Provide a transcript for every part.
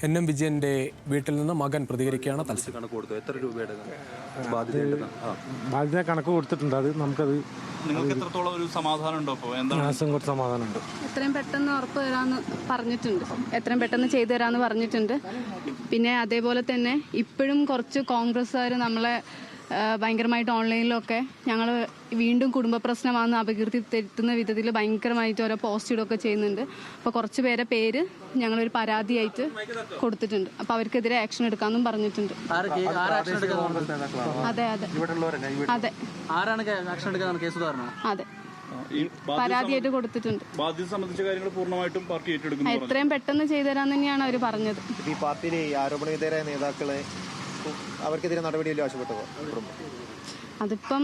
NM വിജയന്റെ വീട്ടിൽ നിന്ന് മകൻ പ്രതികരിക്കുകയാണ്. കണക്ക് കൊടുത്തു. എത്ര രൂപയുടെ ബാധ്യത കണക്ക് കൊടുത്തിട്ടുണ്ട്. അത് നമുക്കത് നിങ്ങൾക്ക് എത്രത്തോളം ഒരു സമാധാനം ഉണ്ടോ? കുറച്ച് സമാധാനമുണ്ട്. എത്രയും പെട്ടെന്ന് ഉറപ്പ് തരാമെന്ന് പറഞ്ഞിട്ടുണ്ട്, എത്രയും പെട്ടെന്ന് ചെയ്തു തരാമെന്ന് പറഞ്ഞിട്ടുണ്ട്. പിന്നെ അതേപോലെ തന്നെ ഇപ്പോഴും കുറച്ച് കോൺഗ്രസ്സുകാർ നമ്മളെ ഭയങ്കരമായിട്ട് ഓൺലൈനിലൊക്കെ ഞങ്ങൾ വീണ്ടും കുടുംബ പ്രശ്നമാണെന്ന് അപകീർത്തി തെറ്റുന്ന വിധത്തിൽ ഭയങ്കരമായിട്ട് ഓരോ പോസ്റ്റ് ഇടുകയൊക്കെ ചെയ്യുന്നുണ്ട്. അപ്പോൾ കുറച്ച് പേരെ പേര് ഞങ്ങളൊരു പരാതിയായിട്ട് കൊടുത്തിട്ടുണ്ട്. അപ്പോൾ അവർക്കെതിരെ ആക്ഷൻ എടുക്കാമെന്നും പറഞ്ഞിട്ടുണ്ട്. അതെ അതെ അതെ ആരാണ് ആക്ഷൻ എടുക്കാൻ കേസ് ധാരണ? അതെ, പരാതിയായിട്ട് കൊടുത്തിട്ടുണ്ട്. ബാധ്യത സംബന്ധിച്ച കാര്യങ്ങൾ പൂർണ്ണമായിട്ടും പാർട്ടി ഏറ്റെടുക്കുന്നു. എത്രയും പെട്ടെന്ന് ചെയ്തു തരാൻ തന്നെയാണ് അവർ പറഞ്ഞത്. ഈ പാർട്ടിയിലെ ആരോപണവിധേയരായ നേതാക്കളെ അവർക്കെതിരെ നടപടിയല്ലോ ആവശ്യപ്പെട്ടത്? അതിപ്പം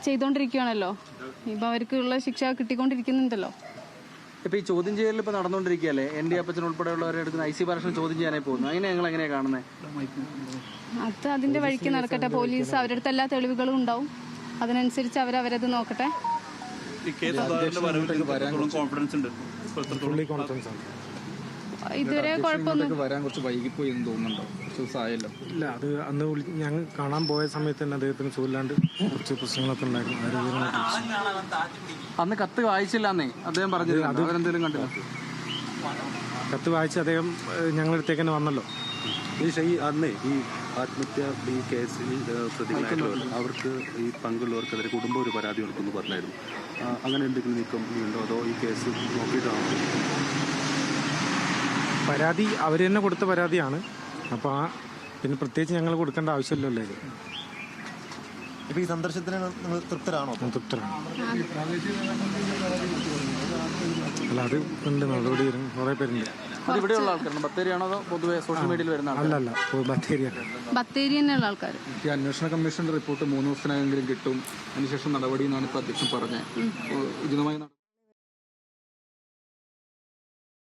ചെയ്തോണ്ടിരിക്കുകയാണല്ലോ, ഇപ്പൊ അവർക്കുള്ള ശിക്ഷ കിട്ടിക്കൊണ്ടിരിക്കുന്നുണ്ടല്ലോ. ഇപ്പൊ ഈ ചോദ്യം ചെയ്യലിൽ ഇപ്പൊ നടന്നുകൊണ്ടിരിക്കുകയല്ലേ? ND അപ്പച്ചൻ ഉൾപ്പെടെയുള്ളവരെ എടുക്കുന്ന IC ബാലകൃഷ്ണൻ ചോദ്യം ചെയ്യാനായി പോകുന്നു. അങ്ങനെ ഞങ്ങൾ എങ്ങനെയാ കാണുന്നത്? അത് അതിന്റെ വഴിക്ക് നടക്കട്ടെ. പോലീസ് അവരുടെ അടുത്ത് എല്ലാ തെളിവുകളും ഉണ്ടാവും, അതിനനുസരിച്ച് അവരത് നോക്കട്ടെ. ഇതുവരെ കുഴപ്പമൊന്നും വരാൻ കുറച്ച് വൈകിപ്പോയി എന്ന് തോന്നുന്നുണ്ടോ? കുറച്ച് ദിവസമായല്ലോ. ഇല്ല, അത് അന്ന് ഞങ്ങൾ കാണാൻ പോയ സമയത്ത് തന്നെ അദ്ദേഹത്തിന് സുഖമില്ലാണ്ട് കുറച്ച് പ്രശ്നങ്ങളൊക്കെ ഉണ്ടായിരുന്നു. അന്ന് കത്ത് വായിച്ചില്ലാന്നേ അദ്ദേഹം പറഞ്ഞത്. അവരെന്തെങ്കിലും കണ്ടില്ല? കത്ത് വായിച്ച് അദ്ദേഹം ഞങ്ങളുടെ അടുത്തേക്ക് തന്നെ വന്നല്ലോ. ഈ അന്നേ ഈ ആത്മഹത്യ ഈ കേസിൽ പ്രതികളായിട്ടുള്ളവർ അവർക്ക് ഈ പങ്കുള്ളവർക്കെതിരെ കുടുംബം ഒരു പരാതി കൊടുക്കുമെന്ന് പറഞ്ഞായിരുന്നു. അങ്ങനെ എന്തെങ്കിലും നീക്കം ഉണ്ടോ? അതോ ഈ കേസ് നോക്കിയിട്ടാണോ? പരാതി അവർ തന്നെ കൊടുത്ത പരാതിയാണ്. അപ്പോൾ പിന്നെ പ്രത്യേകിച്ച് ഞങ്ങൾ കൊടുക്കേണ്ട ആവശ്യമില്ലല്ലോ. ഇപ്പൊ ഈ സന്ദർശനത്തിന് നിങ്ങൾ തൃപ്തരാണോ? തൃപ്തരാണ്. അല്ല, അത് ഉണ്ട്, നടപടി കുറേ പേരുണ്ട്. ഇവിടെയുള്ള ആൾക്കാരാണ്? ബത്തേരിയാണോ അതോ പൊതുവെ സോഷ്യൽ മീഡിയയിൽ വരുന്ന? അല്ലല്ല, ബത്തേരി തന്നെയുള്ള ആൾക്കാർ. ഈ അന്വേഷണ കമ്മീഷന്റെ റിപ്പോർട്ട് 3 ദിവസത്തിനകമെങ്കിലും കിട്ടും, അതിനുശേഷം നടപടി എന്നാണ് ഇപ്പൊ അധ്യക്ഷൻ പറഞ്ഞത്. ഉചിതമായി